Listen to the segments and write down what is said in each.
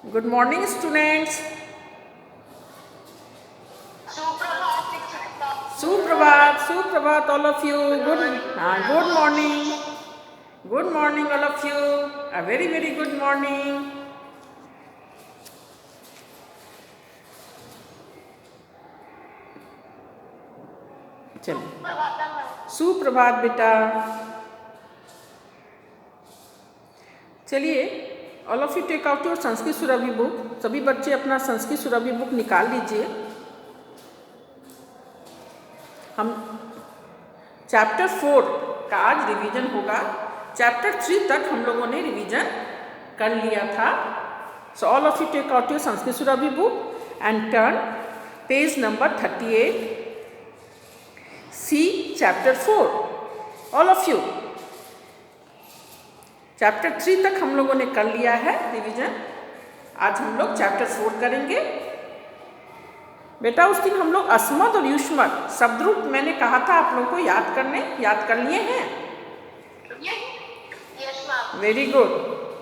Good morning, students. Suprabhat, all of you. Good morning. Good morning, all of you. A very, very good morning. चलिए, सुप्रभात बेटा. चलिए, all of you take out your Sanskrit Surabhi book. सभी बच्चे अपना Sanskrit Surabhi book निकाल लीजिए. हम चैप्टर 4 का आज रिवीजन होगा. चैप्टर 3 तक हम लोगों ने रिवीजन कर लिया था. So all of you take out your Sanskrit Surabhi book and turn page number 38. See chapter 4. All of you. Chapter 3 तक हम लोगों ने कर लिया है रिवीजन. आज हम लोग चैप्टर 4 करेंगे. बेटा उस दिन हम लोग अस्मद और युष्मद शब्द रूप मैंने कहा था आप लोगों को याद कर लिए हैं. वेरी गुड,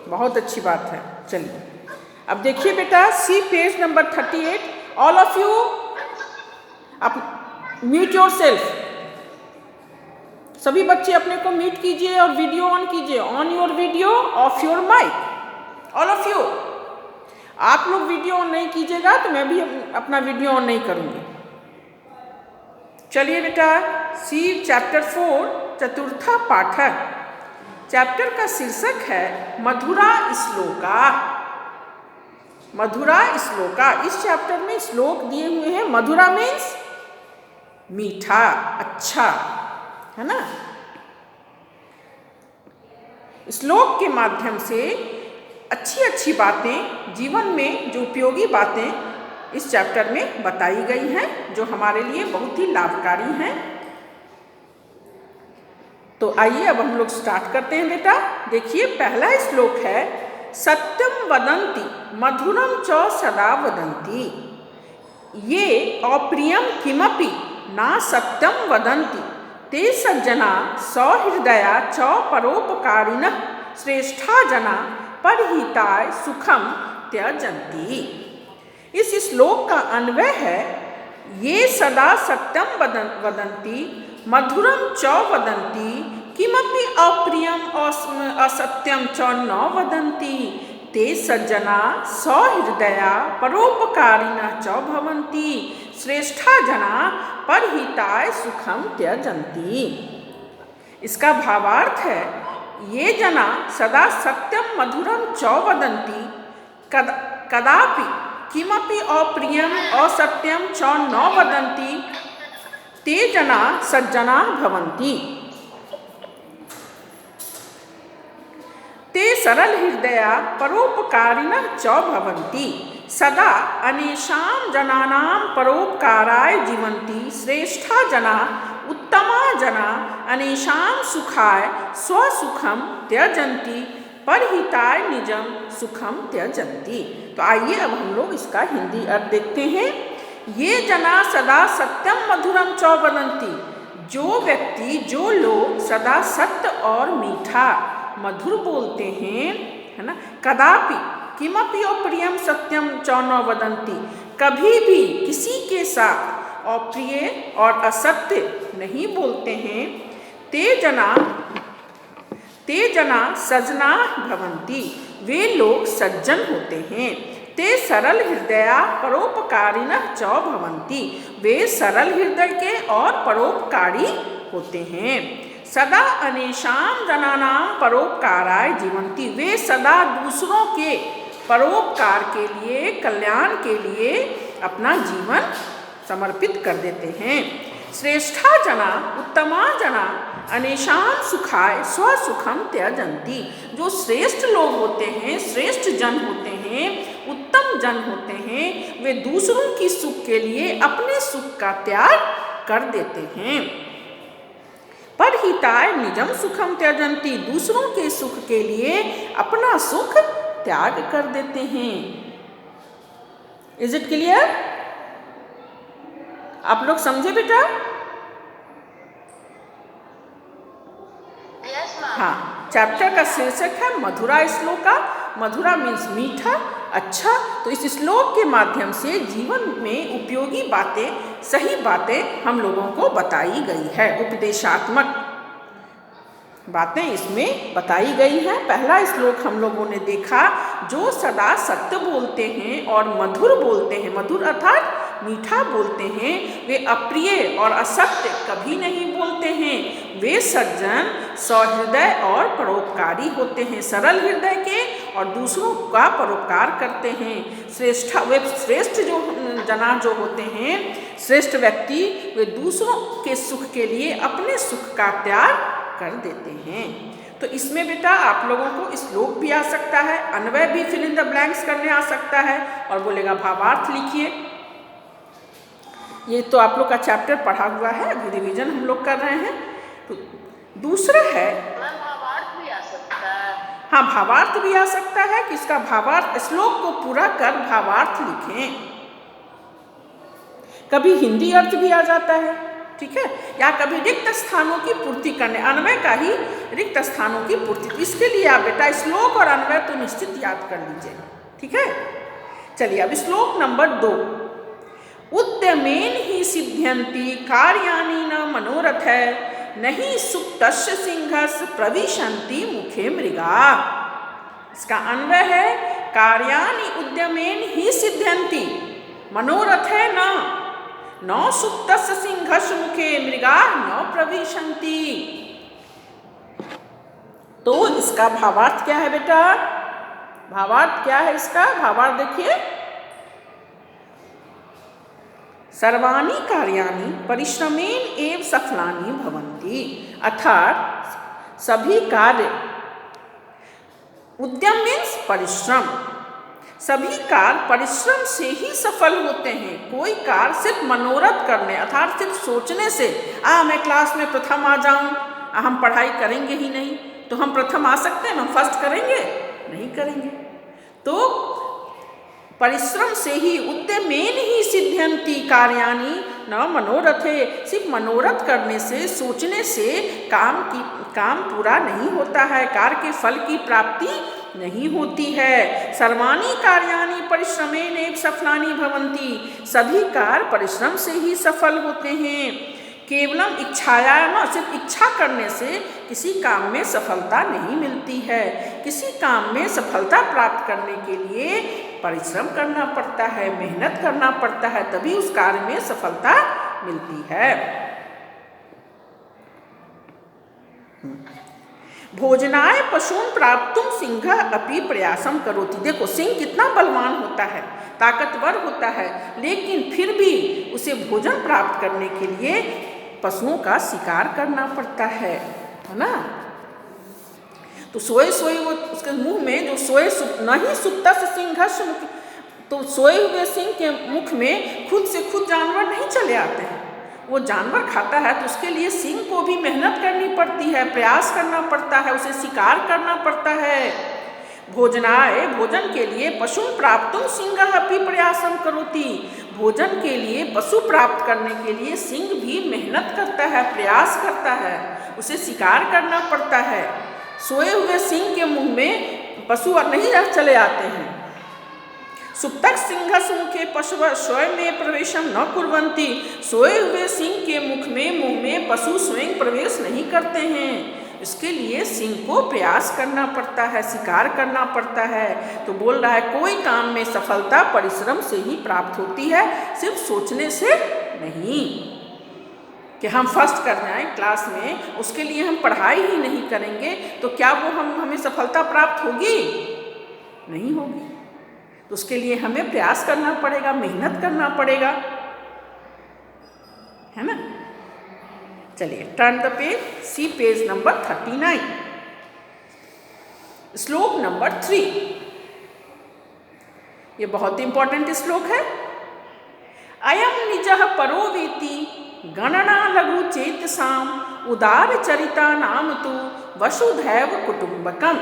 बहुत अच्छी बात है. चलिए अब देखिए बेटा, see page number 38. All of you अब म्यूट योर सेल्फ. सभी बच्चे अपने को म्यूट कीजिए और वीडियो ऑन कीजिए. On your video, off your mic. All of you. आप लोग वीडियो ऑन नहीं कीजिएगा तो मैं भी अपना वीडियो ऑन नहीं करूंगी. चलिए बेटा, सी चैप्टर 4 चतुर्था पाठ. चैप्टर का शीर्षक है मधुरा श्लोका. मधुरा श्लोका. इस चैप्टर में श्लोक दिए हुए हैं. मधुरा मीन्स मीठा, अच्छा, है ना. श्लोक के माध्यम से अच्छी अच्छी बातें, जीवन में जो उपयोगी बातें इस चैप्टर में बताई गई हैं, जो हमारे लिए बहुत ही लाभकारी हैं. तो आइए अब हम लोग स्टार्ट करते हैं बेटा. देखिए पहला श्लोक है सत्यम वदन्ति मधुरम च सदा वदन्ति. ये अप्रियम किमपि ना सत्यम वदन्ति ते सज्जना सहृदया च परोपकारिणः श्रेष्ठा जना परहिताय सुखम त्यजन्ति. इस श्लोक का अन्वय है ये सदा सत्यम वदन्ति मधुरम च वदन्ति किमपि अप्रियम असत्यम च न वदन्ति ते सज्जना सहृदया परोपकारिणः च भवन्ति श्रेष्ठा जना परहिताय सुखम त्यजन्ति. इसका भावार्थ है ये जना सदा सत्यम मधुरम च वदन्ति कदापि किमपि अप्रियम असत्यम च न वदन्ति ते जना सज्जना भवन्ति. ते सरल हृदया परोपकारिणः च भवन्ति. सदा अनेषां जनानां परोपकाराय जीवन्ति. श्रेष्ठा जना उत्तमा जना अनेषां सुखाय स्वसुखम त्यजन्ति परहिताय निजम सुखम त्यजन्ति. तो आइए अब हम लोग इसका हिंदी अर्थ देखते हैं. ये जना सदा सत्यम मधुरम च वदन्ति. जो व्यक्ति, जो लोग सदा सत्य और मीठा मधुर बोलते हैं, है ना. कदापि किमपि अप्रियम सत्यम च न वदन्ति. कभी भी किसी के साथ अप्रिय और असत्य नहीं बोलते हैं. ते जना सजना भवन्ति. वे लोग सज्जन होते हैं. ते सरल हृदया परोपकारिणः च भवन्ति. वे सरल हृदय के और परोपकारी होते हैं. सदा अनेषां जनानां परोपकाराय जीवन्ति. वे सदा दूसरों के परोपकार के लिए, कल्याण के लिए अपना जीवन समर्पित कर देते हैं. श्रेष्ठा जना उत्तमा जना अनेषां सुखाय स्वसुखम त्यजन्ति. जो श्रेष्ठ लोग होते हैं, श्रेष्ठ जन होते हैं, उत्तम जन होते हैं, वे दूसरों की सुख के लिए अपने सुख का त्याग कर देते हैं. परहिताय निजम सुखम त्यजन्ति. दूसरों के सुख के लिए अपना सुख त्याग कर देते हैं. Is it clear? आप लोग समझे बेटा? हाँ, चैप्टर का शीर्षक है मधुरा श्लोका. मधुरा मीन्स मीठा अच्छा, तो इस श्लोक के माध्यम से जीवन में उपयोगी बातें, सही बातें हम लोगों को बताई गई है। उपदेशात्मक बातें इसमें बताई गई हैं। पहला श्लोक हम लोगों ने देखा, जो सदा सत्य बोलते हैं और मधुर बोलते हैं, मधुर अर्थात मीठा बोलते हैं, वे अप्रिय और असत्य कभी नहीं बोलते हैं। वे सज्जन, सहृदय और परोपकारी होते हैं, सरल हृदय के और दूसरों का परोपकार करते हैं। वे श्रेष्ठ जो जना जो होते हैं, श्रेष्ठ व्यक्ति, वे दूसरों के सुख के लिए अपने सुख का त्याग कर देते हैं। तो इसमें बेटा आप लोगों को श्लोक भी आ सकता है, अन्वय भी फिल इन द ब्लैंक्स करने आ सकता है, और बोलेगा भावार्थ लिखिए। ये तो आप लोग का चैप्टर पढ़ा हुआ है, अभी रिवीजन हम लोग कर रहे हैं। तो दूसरा है भावार्थ भी आ सकता है। हाँ, भावार्थ भी आ सकता है कि इसका भावार्थ, श्लोक को पूरा कर भावार्थ लिखें। कभी हिंदी अर्थ भी आ जाता है, ठीक है, या कभी रिक्त स्थानों की पूर्ति करने, अन्वय का ही रिक्त स्थानों की पूर्ति। इसके लिए आप बेटा श्लोक और अन्वय तो निश्चित याद कर लीजिएगा, ठीक है। चलिए अब श्लोक नंबर 2, उद्यमेन ही सिद्ध्यन्ति कार्याणि न मनोरथ नहीं सुप्तस्य सिंहस् प्रविशन्ति मुखे मृगा। इसका अन्वय है, कार्याणि उद्यमेन ही सिद्ध्यन्ति, मनोरथ है न सुप्तस्य सिंहस्य मुखे मृगा न प्रविशन्ति। तो इसका भावार्थ क्या है बेटा? भावार्थ क्या है इसका? भावार्थ देखिए, सर्वाणि कार्याणि परिश्रमेण एव सफलानि भवन्ति, अर्थात सभी कार्य, उद्यम मीन्स परिश्रम, सभी कार्य परिश्रम से ही सफल होते हैं। कोई कार्य सिर्फ मनोरथ करने अर्थात सिर्फ सोचने से मैं क्लास में प्रथम आ जाऊं, हम पढ़ाई करेंगे ही नहीं, तो हम प्रथम आ सकते हैं, हम फर्स्ट करेंगे? नहीं करेंगे। तो परिश्रम से ही, उद्यमेन ही सिद्ध्यन्ति कार्याणि न मनोरथे, सिर्फ मनोरथ करने से, सोचने से काम पूरा नहीं होता है, कार्य के फल की प्राप्ति नहीं होती है। सर्वाणि कार्याणि परिश्रमेण एव सफलानि भवन्ति, सभी कार्य परिश्रम से ही सफल होते हैं। केवलम इच्छाया न, सिर्फ इच्छा करने से किसी काम में सफलता नहीं मिलती है। किसी काम में सफलता प्राप्त करने के लिए परिश्रम करना पड़ता है, मेहनत करना पड़ता है, तभी उस कार्य में सफलता मिलती है। भोजनाय पशून प्राप्तुम सिंह अपि प्रयासम करोति। देखो सिंह कितना बलवान होता है, ताकतवर होता है, लेकिन फिर भी उसे भोजन प्राप्त करने के लिए पशुओं का शिकार करना पड़ता है ना। तो सोए वो उसके मुंह में जो सोए नहीं सुप्ता से सिंहस्य मुख, तो सोए हुए सिंह के मुख में खुद से खुद जानवर नहीं चले आते हैं, वो जानवर खाता है, तो उसके लिए सिंह को भी मेहनत करनी पड़ती है, प्रयास करना पड़ता है, उसे शिकार करना पड़ता है। भोजनाय, भोजन के लिए, पशुन प्राप्तुम सिंह अपि प्रयासम करोति, भोजन के लिए, पशु प्राप्त करने के लिए सिंह भी मेहनत करता है, प्रयास करता है, उसे शिकार करना पड़ता है। सोए हुए सिंह के मुंह में पशु नहीं चले आते हैं। सुप्तक सिंहस्य मुखे पशव स्वयं में प्रवेशम न कुर्वन्ति, सोए हुए सिंह के मुंह में पशु स्वयं प्रवेश नहीं करते हैं। इसके लिए सिंह को प्रयास करना पड़ता है, शिकार करना पड़ता है। तो बोल रहा है कोई काम में सफलता परिश्रम से ही प्राप्त होती है, सिर्फ सोचने से नहीं कि हम फर्स्ट कर जाएं क्लास में, उसके लिए हम पढ़ाई ही नहीं करेंगे तो क्या वो हमें सफलता प्राप्त होगी? नहीं होगी। तो उसके लिए हमें प्रयास करना पड़ेगा, मेहनत करना पड़ेगा, है ना। चलिए turn the page, see page number 39, श्लोक नंबर 3। ये बहुत इंपॉर्टेंट श्लोक है। अयम निजः परो वेति गणना लघु चेतसाम उदार चरिता नाम तु वसुधैव कुटुंबकम।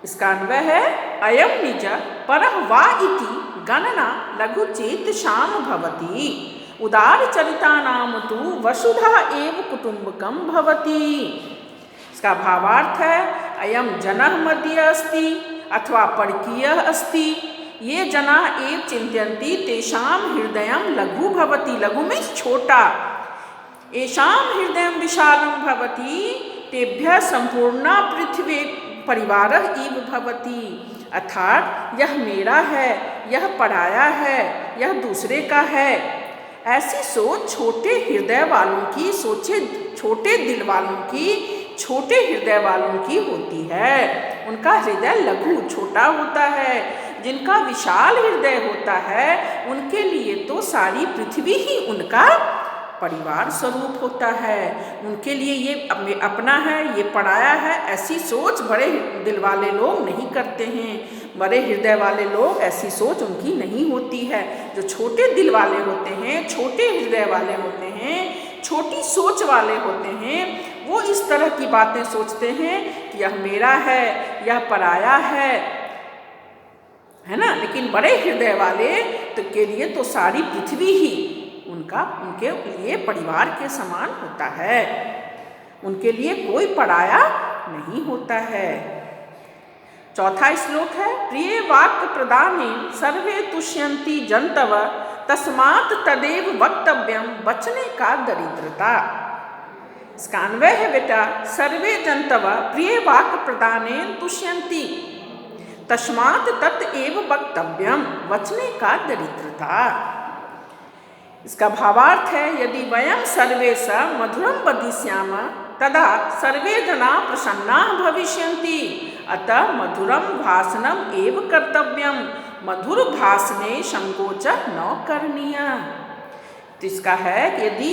इसका अन्वय है, अयम निज परः वा इति गणना लघु चेतसाम भवति उदार चरिता नाम तु वसुधा एव कुटुंबकम भवति। इसका भावार्थ है, अयम जनः मध्य अस्ति अथवा परकीयः अस्ति। ये जना एव चिन्तयन्ति तेषां हृदयं लघु भवति। लघु मीन्स छोटा। येषां हृदयं विशालं भवति तेभ्यः संपूर्णा पृथ्वी परिवारः इव भवति। अर्थात यह मेरा है, यह पराया है, यह दूसरे का है। ऐसी सोच छोटे हृदय वालों की, सोचे छोटे दिल वालों की, छोटे हृदय वालों की होती है। उनका हृदय लघु छोटा होता है। जिनका विशाल हृदय होता है उनके लिए तो सारी पृथ्वी ही उनका परिवार स्वरूप होता है। उनके लिए ये अपना है, ये पराया है, ऐसी सोच बड़े दिल वाले लोग नहीं करते हैं। बड़े हृदय वाले लोग ऐसी सोच उनकी नहीं होती है। जो छोटे दिल वाले होते हैं, छोटे हृदय वाले होते हैं, छोटी सोच वाले होते हैं, वो इस तरह की बातें सोचते हैं कि यह मेरा है, यह पराया है ना। लेकिन बड़े हृदय वाले के लिए तो सारी पृथ्वी ही उनके लिए परिवार के समान होता है। उनके लिए कोई पराया नहीं होता है। चौथा श्लोक है, प्रिय वाक्य प्रदाने सर्वे तुष्यन्ति जन्तव तस्मात् तदेव वक्तव्यम। बचने का दरिद्रता। इसका अन्वय है बेटा, सर्वे जन्तव प्रिय वाक्य प्रदाने तुष्यन्ति तस्मात् तदेव वक्तव्यम। बचने का दरिद्रता। इसका भावार्थ है, यदि वयं सर्वे स मधुरं वदिष्याम तदा सर्वे जना प्रसन्नाः भविष्यन्ति। अतः मधुरं भाषणम् एव कर्तव्यम। मधुर भाषणे संकोच न करणीय। तो इसका है कि यदि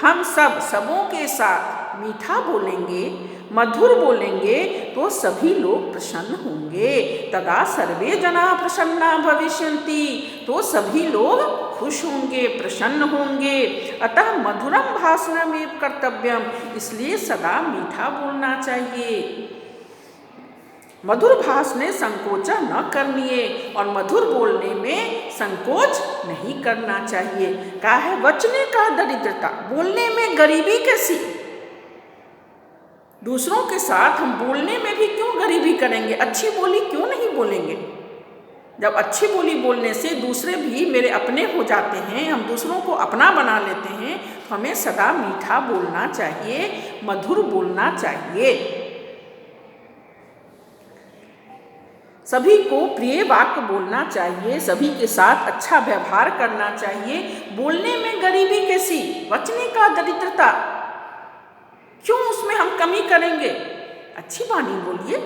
हम सबों के साथ मीठा बोलेंगे, मधुर बोलेंगे तो सभी लोग प्रसन्न होंगे। तदा सर्वे जना प्रसन्ना भविष्यन्ति। तो सभी लोग खुश होंगे, प्रसन्न होंगे। अतः मधुरम भाषणमेव कर्तव्यम। इसलिए सदा मीठा बोलना चाहिए। मधुर भाषणे संकोच न करनिए। और मधुर बोलने में संकोच नहीं करना चाहिए। क्या है? बचने का दरिद्रता। बोलने में गरीबी कैसी? दूसरों के साथ हम बोलने में भी क्यों गरीबी करेंगे? अच्छी बोली क्यों नहीं बोलेंगे? जब अच्छी बोली बोलने से दूसरे भी मेरे अपने हो जाते हैं, हम दूसरों को अपना बना लेते हैं, तो हमें सदा मीठा बोलना चाहिए, मधुर बोलना चाहिए। सभी को प्रिय वाक्य बोलना चाहिए, सभी के साथ अच्छा व्यवहार करना चाहिए। बोलने में गरीबी कैसी? बचने का दरिद्रता। क्यों उसमें हम कमी करेंगे? अच्छी वाणी बोलिए,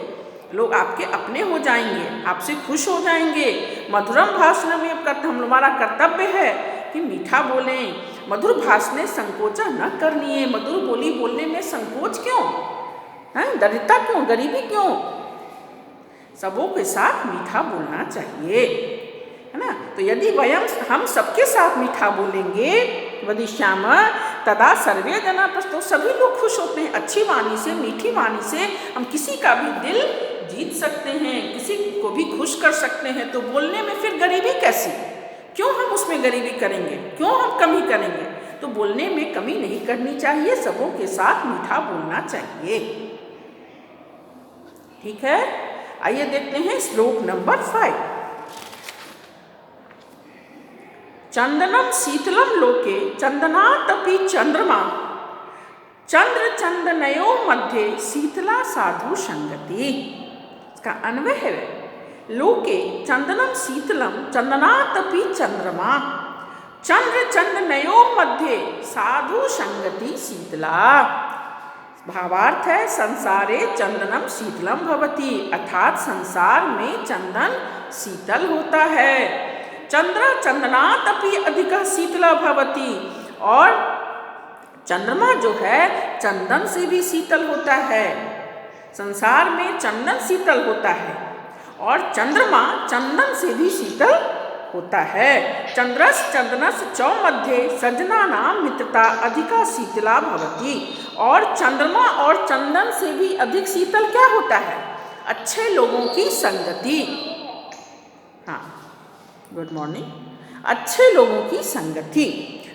लोग आपके अपने हो जाएंगे, आपसे खुश हो जाएंगे। मधुरम भाषण में हमारा कर्तव्य है कि मीठा बोलें। मधुर भाषणे संकोच न करनी। मधुर बोली बोलने में संकोच क्यों है? दरिद्रता क्यों? गरीबी क्यों? सबों के साथ मीठा बोलना चाहिए, है ना। तो यदि हम सबके साथ मीठा बोलेंगे, वदिष्याम तदा सर्वे जना प्रस्तुत, तो सभी लोग खुश होते हैं। अच्छी वाणी से, मीठी वाणी से हम किसी का भी दिल जीत सकते हैं, किसी को भी खुश कर सकते हैं। तो बोलने में फिर गरीबी कैसी? क्यों हम उसमें गरीबी करेंगे? क्यों हम कमी करेंगे? तो बोलने में कमी नहीं करनी चाहिए, सबों के साथ मीठा बोलना चाहिए। ठीक है, आइए देखते हैं श्लोक नंबर 5। चंदनम शीतलम लोके चंदनातपि चंद्रमा चंद्र चंदनयो मध्ये शीतला साधु संगति। इसका अन्वय है, लोके चंदनम शीतलम चंदनातपि चंद्रमा चंद्र चंदनयो मध्ये साधु संगति शीतला। भावार्थ है, संसारे चंदनम शीतलम भवति, अर्थात संसार में चंदन शीतल होता है। चंद्र चंदनातपि अधिक शीतला भवति, और चंद्रमा जो है चंदन से भी शीतल होता है। संसार में चंदन शीतल होता है और चंद्रमा चंदन से भी शीतल होता है। चंद्रस चंदनस चौ मध्ये सजना नाम मित्रता अधिका शीतला भवति, और चंद्रमा और चंदन से भी अधिक शीतल क्या होता है? अच्छे लोगों की संगति। हाँ, गुड मॉर्निंग। अच्छे लोगों की संगति,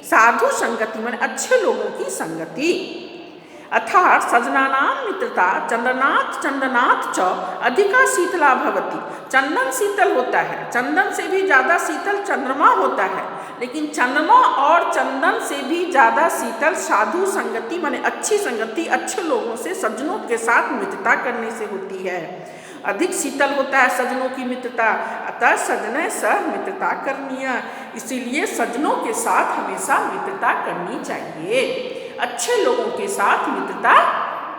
साधु संगति माने अच्छे लोगों की संगति। अर्थात सजनानाम मित्रता चंद्रनाथ चंदनाथ च अधिका शीतला भवती। चंदन शीतल होता है, चंदन से भी ज़्यादा शीतल चंद्रमा होता है, लेकिन चंद्रमा और चंदन से भी ज़्यादा शीतल साधु संगति माने अच्छी संगति, अच्छे लोगों से सज्जनों के साथ मित्रता करने से होती है। अधिक शीतल होता है सज्जनों की मित्रता, अतः सज्जन सह मित्रता करनीय, इसीलिए सज्जनों के साथ हमेशा मित्रता करनी चाहिए, अच्छे लोगों के साथ मित्रता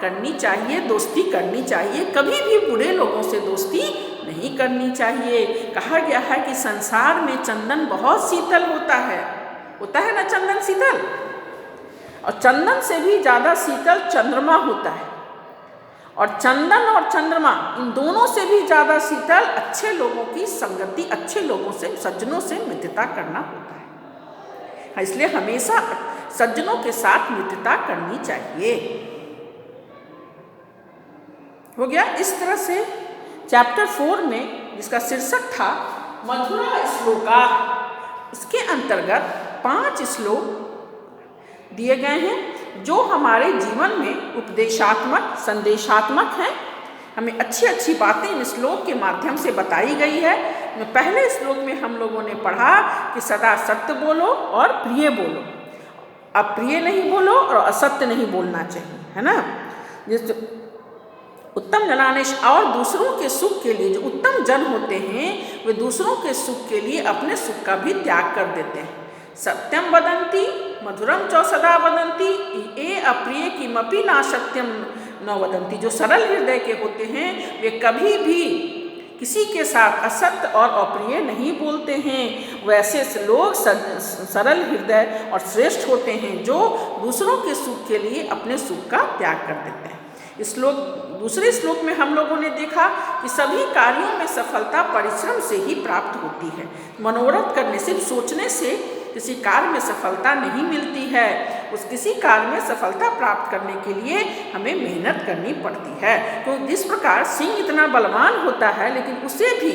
करनी चाहिए, दोस्ती करनी चाहिए, कभी भी बुरे लोगों से दोस्ती नहीं करनी चाहिए। कहा गया है कि संसार में चंदन बहुत शीतल होता है ना चंदन शीतल, और चंदन से भी ज़्यादा शीतल चंद्रमा होता है, और चंदन और चंद्रमा इन दोनों से भी ज़्यादा शीतल अच्छे लोगों की संगति, अच्छे लोगों से सज्जनों से मित्रता करना होता है। इसलिए हमेशा सज्जनों के साथ मित्रता करनी चाहिए। हो गया। इस तरह से चैप्टर 4 में जिसका शीर्षक था मधुरा श्लोका, इसके अंतर्गत 5 श्लोक दिए गए हैं जो हमारे जीवन में उपदेशात्मक संदेशात्मक हैं। हमें अच्छी अच्छी बातें इन श्लोक के माध्यम से बताई गई है। पहले श्लोक में हम लोगों ने पढ़ा कि सदा सत्य बोलो और प्रिय बोलो, अप्रिय नहीं बोलो और असत्य नहीं बोलना चाहिए, है ना। जिस उत्तम जनानेश और दूसरों के सुख के लिए, जो उत्तम जन होते हैं वे दूसरों के सुख के लिए अपने सुख का भी त्याग कर देते हैं। सत्यम वदंती मधुरम च सदा वदंती ये अप्रिय किमपि ना सत्यम न वदंती। जो सरल हृदय के होते हैं वे कभी भी किसी के साथ असत्य और अप्रिय नहीं बोलते हैं। वैसे लोग सरल हृदय और श्रेष्ठ होते हैं जो दूसरों के सुख के लिए अपने सुख का त्याग कर देते हैं। दूसरे श्लोक में हम लोगों ने देखा कि सभी कार्यों में सफलता परिश्रम से ही प्राप्त होती है। मनोरथ करने से, सोचने से किसी कार्य में सफलता नहीं मिलती है। उस किसी कार्य में सफलता प्राप्त करने के लिए हमें मेहनत करनी पड़ती है। तो जिस प्रकार सिंह इतना बलवान होता है, लेकिन उसे भी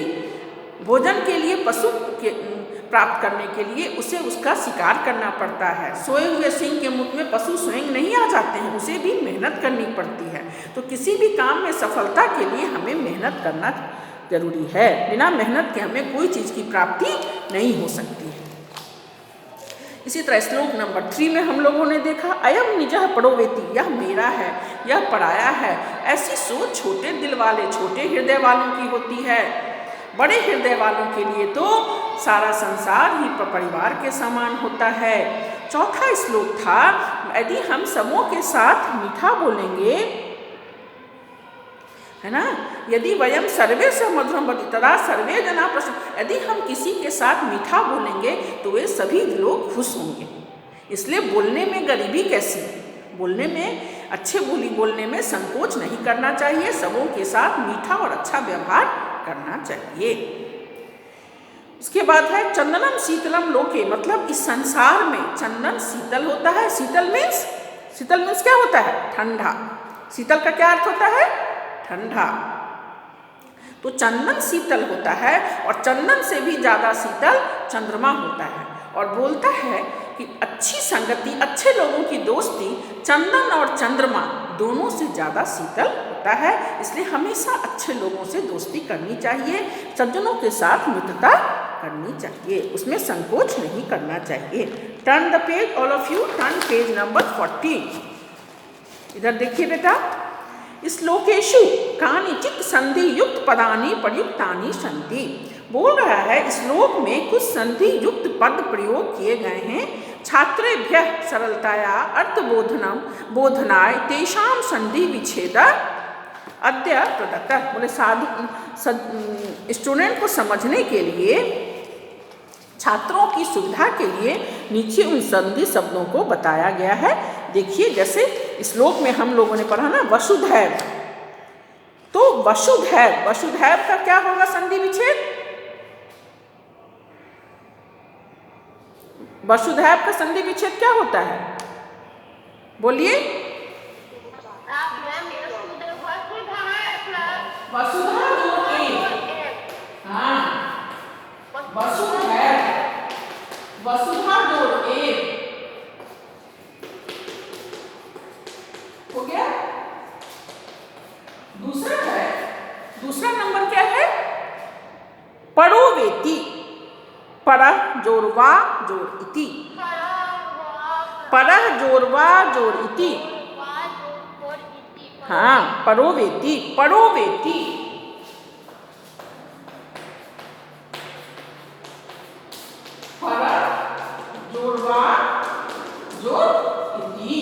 भोजन के लिए पशु के प्राप्त करने के लिए उसे उसका शिकार करना पड़ता है। सोए हुए सिंह के मुख में पशु स्वयं नहीं आ जाते हैं, उसे भी मेहनत करनी पड़ती है। तो किसी भी काम में सफलता के लिए हमें मेहनत करना जरूरी है। बिना मेहनत के हमें कोई चीज़ की प्राप्ति नहीं हो सकती है। इसी तरह श्लोक नंबर 3 में हम लोगों ने देखा अयम निजः परोवेति, यह मेरा है, यह पराया है। ऐसी सोच छोटे दिल वाले, छोटे हृदय वालों की होती है। बड़े हृदय वालों के लिए तो सारा संसार ही परिवार के समान होता है। चौथा श्लोक था यदि हम सबों के साथ मीठा बोलेंगे, है ना, यदि वयम सर्वे से मधुरम वदी तदा सर्वे जना प्रसन्न। यदि हम किसी के साथ मीठा बोलेंगे तो वे सभी लोग खुश होंगे। इसलिए बोलने में गरीबी कैसी, बोलने में अच्छे बोली बोलने में संकोच नहीं करना चाहिए। सबों के साथ मीठा और अच्छा व्यवहार करना चाहिए। उसके बाद है चंदनम शीतलम लोके, मतलब इस संसार में चंदन शीतल होता है। शीतल मीन्स क्या होता है? ठंडा। शीतल का क्या अर्थ होता है? ठंडा। तो चंदन शीतल होता है और चंदन से भी ज़्यादा शीतल चंद्रमा होता है। और बोलता है कि अच्छी संगति, अच्छे लोगों की दोस्ती चंदन और चंद्रमा दोनों से ज़्यादा शीतल होता है। इसलिए हमेशा अच्छे लोगों से दोस्ती करनी चाहिए, सज्जनों के साथ मित्रता करनी चाहिए, उसमें संकोच नहीं करना चाहिए। Turn the page, all of you turn page number 40। इधर देखिए बेटा, श्लोकेशु कानिचित संधि युक्त पदानि प्रयुक्तानि सन्ति। बोल रहा है श्लोक में कुछ संधि युक्त पद प्रयोग किए गए हैं। छात्रेभ्य सरलताया अर्थबोधनम बोधनाय तेषां संधि विच्छेद अद्य प्रदत्त। बोले स्टूडेंट को समझने के लिए, छात्रों की सुविधा के लिए नीचे उन संधि शब्दों को बताया गया है। देखिए, जैसे श्लोक में हम लोगों ने पढ़ा ना वसुधैव, तो वसुधैव का क्या होगा संधि विच्छेद? वसुधैव का संधि विच्छेद क्या होता है? बोलिए। वसुधा जोड़ एक, हाँ, वसुधा जोड़ एक हो गया। परः जोर वा जोर इति, परः जोर वा जोर इति, हाँ परोवेति, परोवेति, परः जोर वा जोर इति,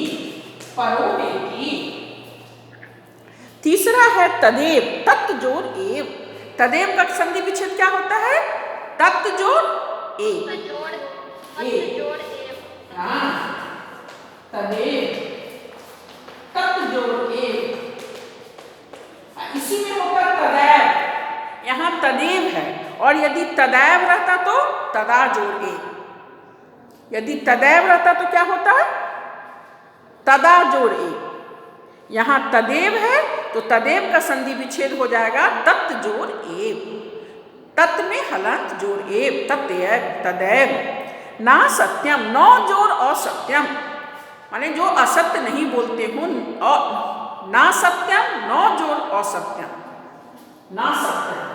परोवेति। तीसरा है तदेव, तत् जोर एव। तदेव का संधि विच्छेद क्या होता है? तत् जोर एव, हाँ तदेव, तत् जोर एव। इसी में होता तदैव, यहाँ तदेव है, और यदि तदैव रहता तो तदा जोर एव। यदि तदैव रहता तो क्या होता है? तदा जोर एव। यहाँ तदेव है तो तदेव का संधि विच्छेद हो जाएगा तत् जोर एव। तत् में हलंत जोर एव, तत्एव, तदैव। ना सत्यम, नौ जोर असत्यम, माने जो असत्य नहीं बोलते हो, ना सत्यम, नौ जोर असत्यम, ना सत्यम,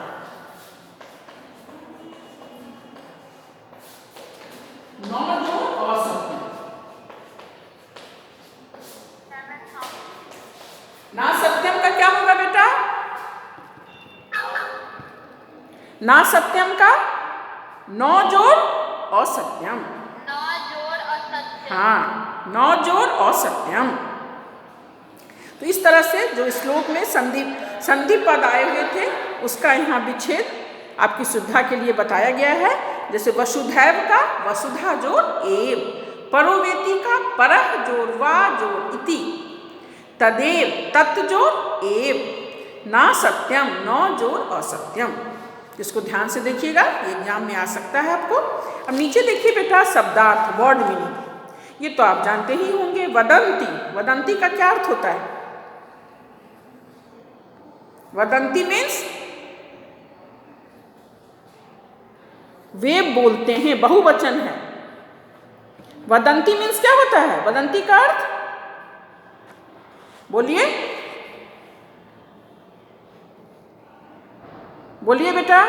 नौ जोर असत्यम। ना सत्यम का क्या होगा बेटा? ना सत्यम का नौ जोर असत्यम, हाँ नौ जोर असत्यम। तो इस तरह से जो श्लोक में संधि पद आए हुए थे उसका यहाँ विच्छेद आपकी सुविधा के लिए बताया गया है। जैसे वसुधैव का वसुधा जोर एव, परोवेति का परः जोर वा जोर इति, तदेव तत् जोर एव, ना सत्यम, नौ जोर असत्यम। इसको ध्यान से देखिएगा, ये एग्जाम में आ सकता है आपको। अब नीचे देखिए बेटा शब्दार्थ, वर्ड मीनिंग, ये तो आप जानते ही होंगे। वदंती, वदंती का क्या अर्थ होता है? वदंती मीन्स वे बोलते हैं, बहुवचन है। वदंती मीन्स क्या होता है? वदंती का अर्थ बोलिए, बोलिए बेटा।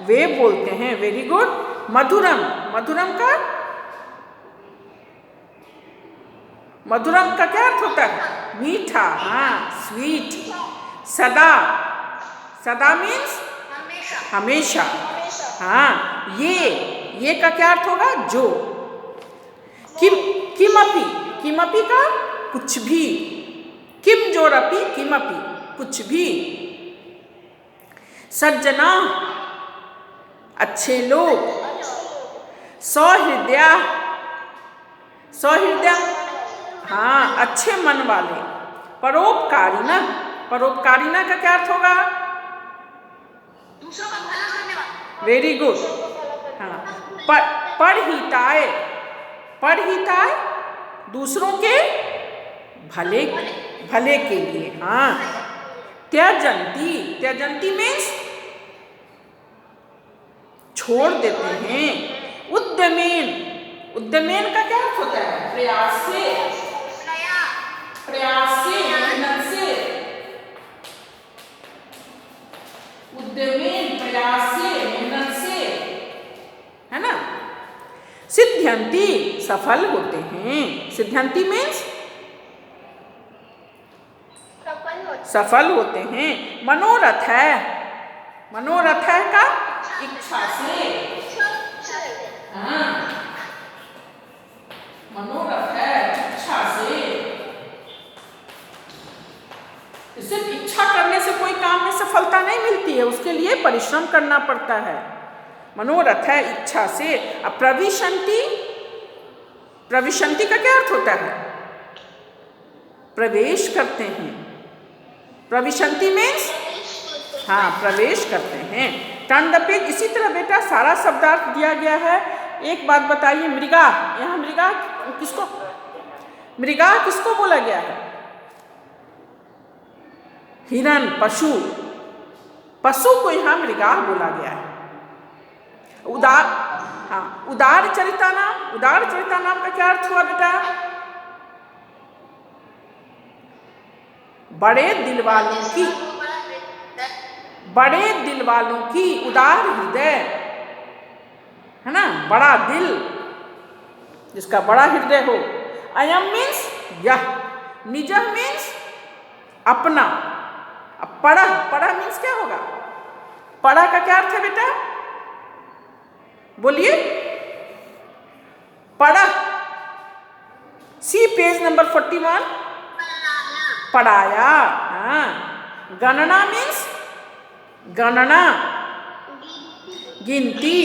वे बोलते हैं, वेरी गुड। मधुरम, मधुरम का, मधुरम का क्या अर्थ होता है? मीठा, हाँ स्वीट। सदा, सदा मीन्स हमेशा, हाँ। ये का क्या अर्थ होगा? जो। किमपि, किमपि का कुछ भी, किम जोरपि किमपि, कुछ भी। सज्जना, अच्छे लोग। सौहृदया, सौहृदय, हाँ अच्छे मन वाले। परोपकारिणः, परोपकारिणः का क्या अर्थ होगा? वेरी गुड, हाँ। परहिताय, परहिताय दूसरों के भले, भले के लिए, हाँ। त्यजंती, त्यजंती मीन्स छोड़ देते हैं। उद्यमेन, उद्यमेन का क्या अर्थ होता है? प्रयास से, प्रयास से, मेहनत से। उद्यमेन प्रयास से, मेहनत से, है ना। सिद्ध्यंती सफल होते हैं। सिद्ध्यंती मीन्स सफल होते हैं। मनोरथ है, मनोरथ है का इच्छा से, हाँ मनोरथ है इच्छा से। सिर्फ इच्छा करने से कोई काम में सफलता नहीं मिलती है, उसके लिए परिश्रम करना पड़ता है। मनोरथ है इच्छा से। अब प्रविशंति, प्रविशंति का क्या अर्थ होता है? प्रवेश करते हैं। प्रविशंति मीन्स, हाँ प्रवेश करते हैं। टंडपेज, इसी तरह बेटा सारा शब्दार्थ दिया गया है। एक बात बताइए, मृगा, यहाँ मृगा किसको, मृगा किसको बोला गया है? हिरण, पशु, पशु को यहाँ मृगा बोला गया है। उदार, हाँ उदार चरिता नाम, उदार चरिता नाम का क्या अर्थ हुआ बेटा? बड़े दिल वालों की, बड़े दिल वालों की, उदार हृदय, बड़ा दिल, जिसका बड़ा हृदय हो। अयम मीन्स यह, निजः मीन्स अपना। अब पढ़, पढ़ मीन्स क्या होगा? पढ़ा का क्या अर्थ है बेटा? बोलिए। पढ़ा, सी पेज नंबर 41, पढ़ाया। हाँ, गणना मीन्स गणना, गिनती।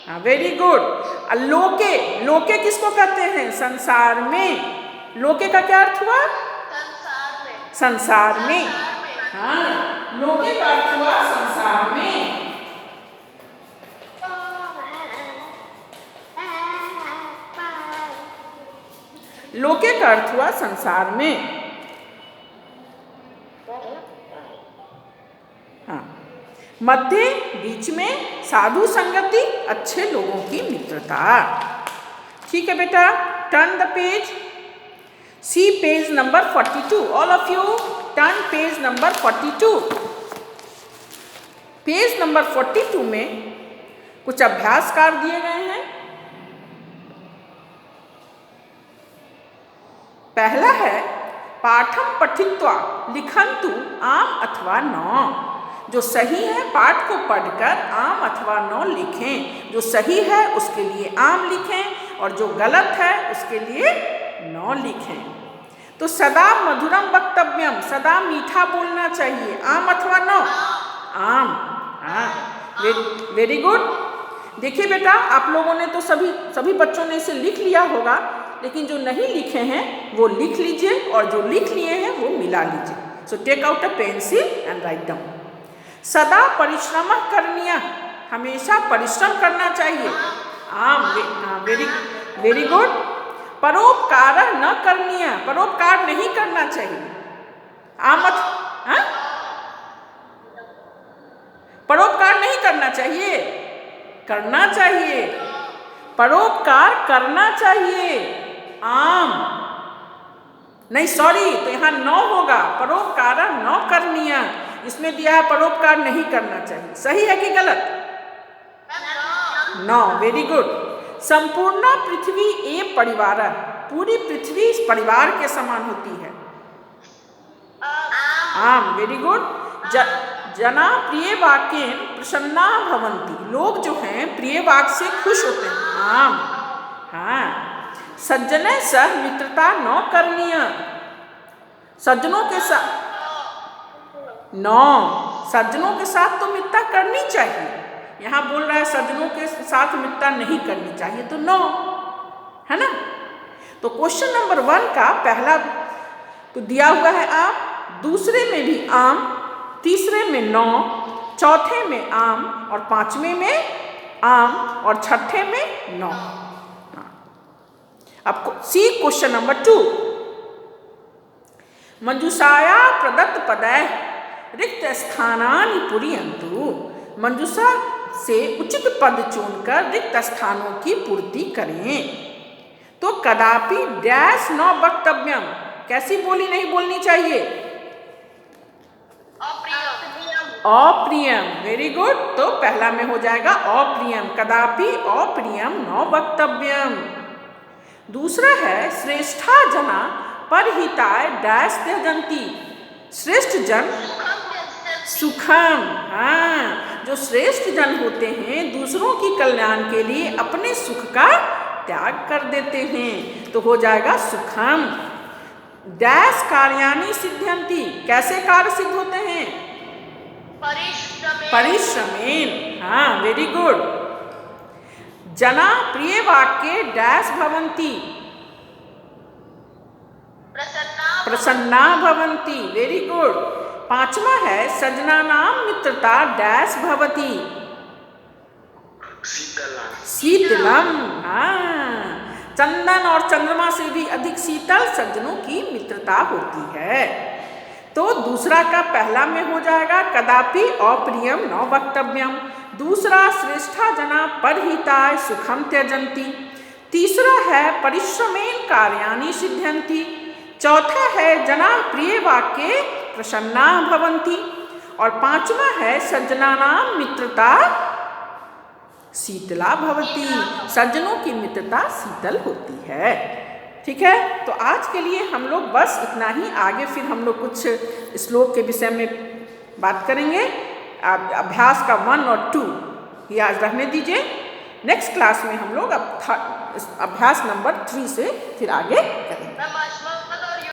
हाँ, वेरी गुड। लोके, लोके किसको कहते हैं? संसार में। लोके का क्या अर्थ हुआ? संसार में। हाँ, लोके का अर्थ हुआ संसार में। लोके का अर्थ हुआ संसार में। हाँ, मध्य, बीच में, साधु संगति, अच्छे लोगों की मित्रता। ठीक है बेटा, turn the page, see page number 42। All of you turn page number 42। Page number 42 में कुछ अभ्यास कार्य दिए गए हैं। पहला है पाठम पठित्वा लिखन्तु आम अथवा न। जो सही है पाठ को पढ़कर आम अथवा न लिखें। जो सही है उसके लिए आम लिखें और जो गलत है उसके लिए न लिखें। तो सदा मधुरम वक्तव्यम, सदा मीठा बोलना चाहिए। आम अथवा न? आम। हाँ, वेरी गुड। देखिए बेटा, आप लोगों ने तो सभी बच्चों ने इसे लिख लिया होगा, लेकिन जो नहीं लिखे हैं वो लिख लीजिए और जो लिख लिए हैं वो मिला लीजिए। So take out a pencil and write down. सदा परिश्रम करनिया, हमेशा परिश्रम करना चाहिए। Very good. परोपकार न करनिया, परोपकार नहीं करना चाहिए। परोपकार नहीं करना चाहिए, करना चाहिए। परोपकार करना चाहिए। आम नहीं, सॉरी, तो यहाँ न होगा। परोपकार न करनिया, इसमें दिया है परोपकार नहीं करना चाहिए। सही है कि गलत? No, very good. संपूर्ण पृथ्वी एक परिवार, पूरी पृथ्वी इस परिवार के समान होती है। आम, वेरी गुड। जना प्रिय वाक्येन प्रसन्ना भवन्ति, लोग जो हैं प्रिय वाक्य से खुश होते हैं। आम। हाँ, सज्जने सह मित्रता न करनीय, सज्जनों के साथ सज्जनों के साथ तो मित्रता करनी चाहिए। यहाँ बोल रहा है सज्जनों के साथ मित्रता नहीं करनी चाहिए, तो नो, है ना। तो क्वेश्चन नंबर 1 का पहला तो दिया हुआ है आम, दूसरे में भी आम, तीसरे में नो, चौथे में आम और पांचवें में आम और छठे में नो। अब सी क्वेश्चन नंबर 2। मंजूषाया प्रदत्त पदय रिक्त स्थानानि पूरयन्तु, मंजूषा से उचित पद चुनकर रिक्त स्थानों की पूर्ति करें। तो कदापि डैश न वक्तव्यम, कैसी बोली नहीं बोलनी चाहिए? अप्रियम। Very good. तो पहला में हो जाएगा अप्रियम, कदापि अप्रियम न वक्तव्यम। दूसरा है श्रेष्ठा जना परहिताय डैश त्यजन्ति, श्रेष्ठ जन सुखम। हाँ, जो श्रेष्ठ जन होते हैं दूसरों की कल्याण के लिए अपने सुख का त्याग कर देते हैं, तो हो जाएगा सुखम। डैश कार्याणि सिद्ध्यन्ति, कैसे कार्य सिद्ध होते हैं? परिश्रमेन। हाँ, वेरी गुड। जना प्रिय वाक्ये डैश भवन्ति, प्रसन्ना भवन्ति। Very good. पांचवा है सज्जनानां मित्रता डैश भवति, शीतलम। हाँ, चंदन और चंद्रमा से भी अधिक शीतल सज्जनों की मित्रता होती है। तो दूसरा का पहला में हो जाएगा कदापि अप्रियम न वक्तव्यम। दूसरा श्रेष्ठा जना परहिताय सुखम त्यजन्ति। तीसरा है परिश्रमेन कार्याणि सिद्ध्यन्ति। चौथा है जना प्रिय वाक्ये प्रसन्ना भवन्ति। और पांचवा है सज्जनानां मित्रता शीतला भवती, सज्जनों की मित्रता शीतल होती है। ठीक है, तो आज के लिए हम लोग बस इतना ही। आगे फिर हम लोग कुछ श्लोक के विषय में बात करेंगे। अभ्यास का 1 और 2 ये आज रहने दीजिए। नेक्स्ट क्लास में हम लोग अब अभ्यास नंबर 3 से फिर आगे करेंगे।